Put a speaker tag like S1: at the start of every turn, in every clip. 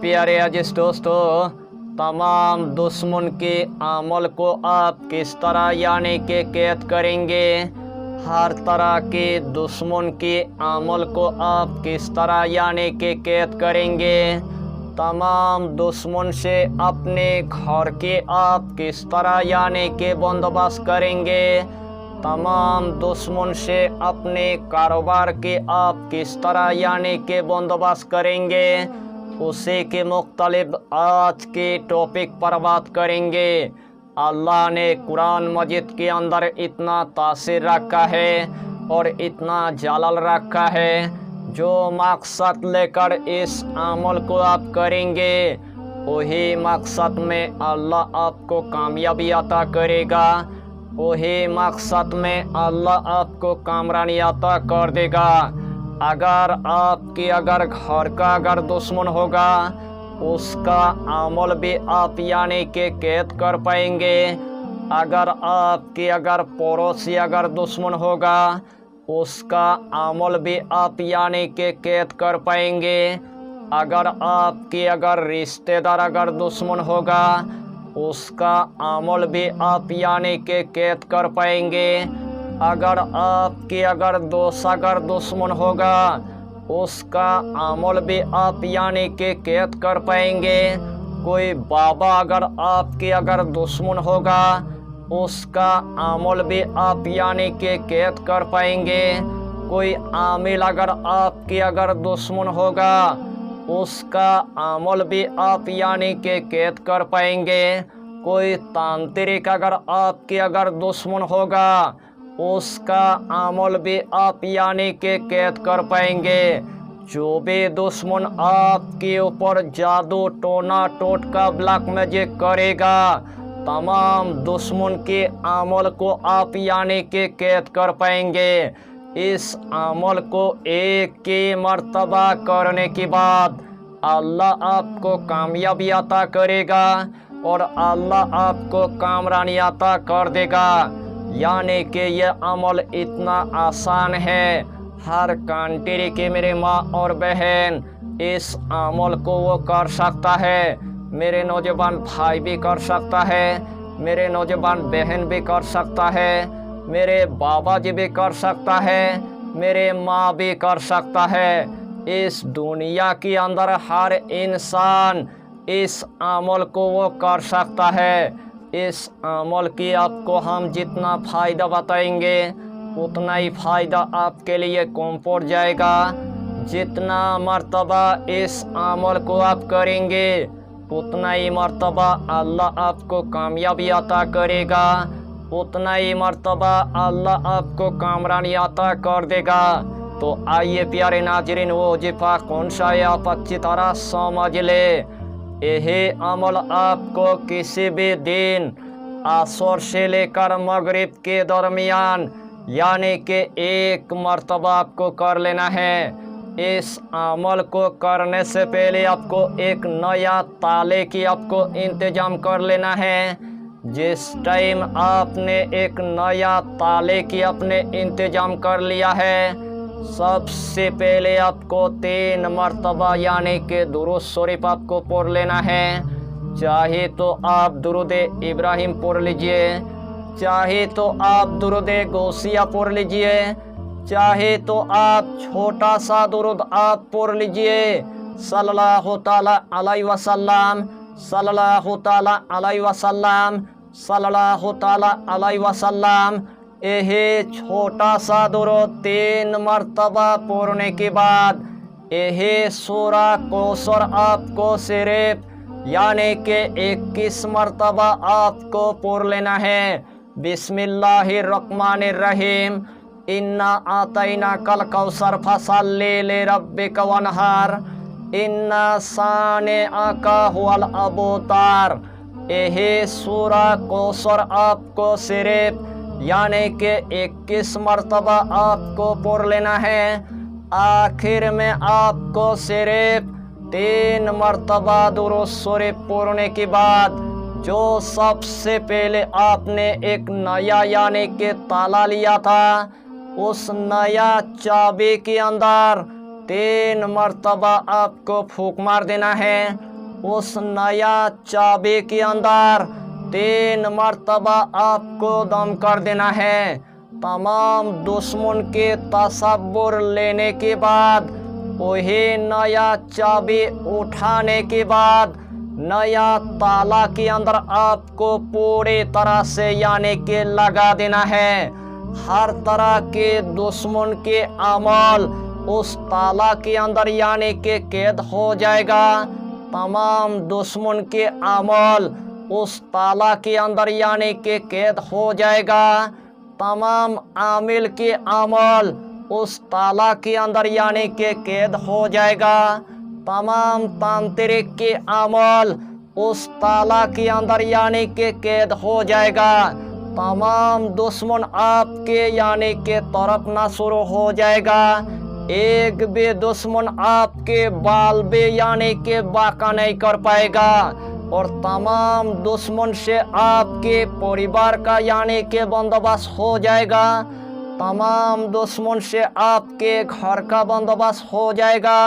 S1: प्यारे अजीज दोस्तों, तमाम दुश्मन के अमल को आप किस तरह यानी कि कैद करेंगे। हर तरह के दुश्मन के अमल को आप किस तरह यानी कि कैद करेंगे। तमाम दुश्मन से अपने घर के आप किस तरह यानी कि बंदोबस्त करेंगे। तमाम दुश्मन से अपने कारोबार के आप किस तरह यानी कि बंदोबस्त करेंगे, उसी के मुख्तलिफ आज के टॉपिक पर बात करेंगे। अल्लाह ने कुरान मजीद के अंदर इतना तासीर रखा है और इतना जलाल रखा है, जो मकसद लेकर इस अमल को आप करेंगे वही मकसद में अल्लाह आपको कामयाबी अता करेगा, वही मकसद में अल्लाह आपको कामरानी अता कर देगा। अगर घर का अगर दुश्मन होगा, उसका अमल भी आप यानी कि कैद कर पाएंगे। अगर पड़ोसी अगर दुश्मन होगा, उसका अमल भी आप यानी कि कैद कर पाएंगे। अगर रिश्तेदार अगर दुश्मन होगा, उसका अमल भी आप यानी कि कैद कर पाएंगे। अगर दोस्त अगर दुश्मन होगा, उसका अमल भी आप यानी कि कैद कर पाएंगे। कोई बाबा अगर दुश्मन होगा, उसका अमल भी आप यानी कि कैद कर पाएंगे। कोई आमिल अगर दुश्मन होगा, उसका अमल भी आप यानी कि कैद कर पाएंगे। कोई तांत्रिक अगर दुश्मन होगा, उसका अमल भी आप यानी कि कैद कर पाएंगे। जो भी दुश्मन आपके ऊपर जादू टोना टोटका ब्लैक मैजिक करेगा, तमाम दुश्मन के अमल को आप यानी कि कैद कर पाएंगे। इस अमल को एक के मर्तबा करने के बाद अल्लाह आपको कामयाबी अता करेगा और अल्लाह आपको कामरानी अता कर देगा। यानी कि यह अमल इतना आसान है, हर कंट्री के मेरे माँ और बहन इस अमल को वो कर सकता है। मेरे नौजवान भाई भी कर सकता है, मेरे नौजवान बहन भी कर सकता है, मेरे बाबा जी भी कर सकता है, मेरे माँ भी कर सकता है। इस दुनिया के अंदर हर इंसान इस अमल को वो कर सकता है। इस अमल की आपको हम जितना फ़ायदा बताएंगे, उतना ही फ़ायदा आपके लिए कम पड़ जाएगा। जितना मर्तबा इस अमल को आप करेंगे, उतना ही मर्तबा अल्लाह आपको कामयाबी अता करेगा, उतना ही मर्तबा अल्लाह आपको कामरानी अता कर देगा। तो आइए प्यारे नाजरीन, वो वजीफा कौन सा है आप अच्छी तरह समझ ले। यही अमल आपको किसी भी दिन असर से लेकर मगरिब के दरमियान यानी कि एक मर्तबा आपको कर लेना है। इस अमल को करने से पहले आपको एक नया ताले की आपको इंतजाम कर लेना है। जिस टाइम आपने एक नया ताले की अपने इंतजाम कर लिया है, सबसे पहले आपको 3 मर्तबा यानी कि दुरूद शरीफ आपको पढ़ लेना है। चाहे तो आप दुरूद इब्राहिम पढ़ लीजिए, चाहे तो आप दुरूद गौसिया पढ़ लीजिए, चाहे तो आप छोटा सा दुरूद आप पढ़ लीजिए, सल्लल्लाहु ताला अलैहि वसल्लम, सल्लल्लाहु ताला अलैहि वसल्लम, सल्लल्लाहु ताला अलैहि वसल्लम। यही छोटा सा दुरूद 3 मर्तबा पढ़ने के बाद यही सूरा कौसर आपको सिर्फ यानी कि 21 मर्तबा आपको पढ़ लेना है। बिस्मिल्लाहिर्रहमानिर्रहीम, इन्ना आतैना कल कौसर फसल्ली लिरब्बिका वनहर, इन्ना सानिअका हुवल अबतर। यही सूरा कौसर आपको सिर्फ यानी कि 21 मर्तबा आपको पढ़ लेना है। आखिर में आपको सिर्फ 3 मर्तबा दुरूद शरीफ पढ़ने के बाद जो सबसे पहले आपने एक नया यानी कि ताला लिया था, उस नया चाबी के अंदर 3 मर्तबा आपको फूंक मार देना है। उस नया चाबी के अंदर 3 मर्तबा आपको दम कर देना है। तमाम दुश्मन के तसव्वुर लेने के बाद वही नया चाबी उठाने के बाद नया ताला के अंदर आपको पूरी तरह से यानी कि लगा देना है। हर तरह के दुश्मन के अमल उस ताला के अंदर यानी कि कैद हो जाएगा। तमाम दुश्मन के अमल उस ताला के अंदर यानी कि कैद हो जाएगा। तमाम आमिल के अमल उस ताला के अंदर यानी कि कैद हो जाएगा। तमाम तांत्रिक के अमल उस ताला के अंदर यानी कि कैद हो जाएगा। तमाम दुश्मन आपके यानी कि तरफ ना शुरू हो जाएगा। एक भी दुश्मन आपके बाल भी यानी कि बाका नहीं कर पाएगा। और तमाम दुश्मन से आपके परिवार का यानी कि बंदोबस्त हो जाएगा। तमाम दुश्मन से आपके घर का बंदोबस्त हो जाएगा।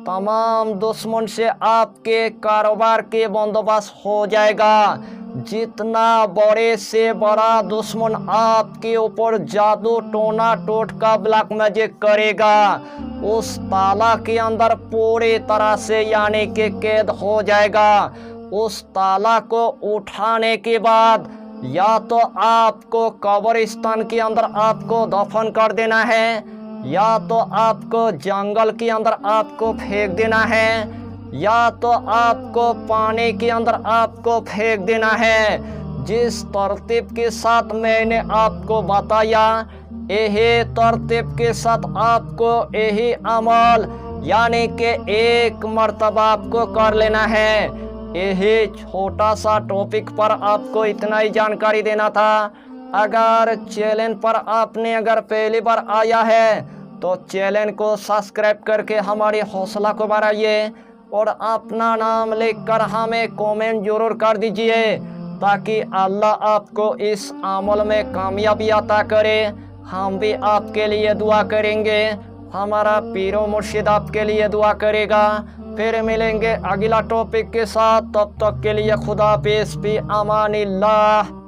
S1: तमाम दुश्मन से आपके कारोबार के बंदोबस्त हो जाएगा। जितना बड़े से बड़ा दुश्मन आपके ऊपर जादू टोना टोटका ब्लैक मैजिक करेगा, उस ताला के अंदर पूरी तरह से यानी कि कैद हो जाएगा। उस ताला को उठाने के बाद या तो आपको कब्रिस्तान के अंदर आपको दफन कर देना है, या तो आपको जंगल के अंदर आपको फेंक देना है, या तो आपको पानी के अंदर आपको फेंक देना है। जिस तरतीब के साथ मैंने आपको बताया, यही तरतीब के साथ आपको यही अमल यानी कि 1 मर्तबा आपको कर लेना है। यही छोटा सा टॉपिक पर आपको इतना ही जानकारी देना था। अगर चैनल पर आपने अगर पहली बार आया है तो चैनल को सब्सक्राइब करके हमारी हौसला को बढ़ाइए और अपना नाम लिखकर हमें कमेंट जरूर कर दीजिए, ताकि अल्लाह आपको इस अमल में कामयाबी अता करे। हम भी आपके लिए दुआ करेंगे, हमारा पीरो मुर्शिद आपके लिए दुआ करेगा। फिर मिलेंगे अगला टॉपिक के साथ, तब तक के लिए खुदा हाफिज़, फी अमानिल्लाह।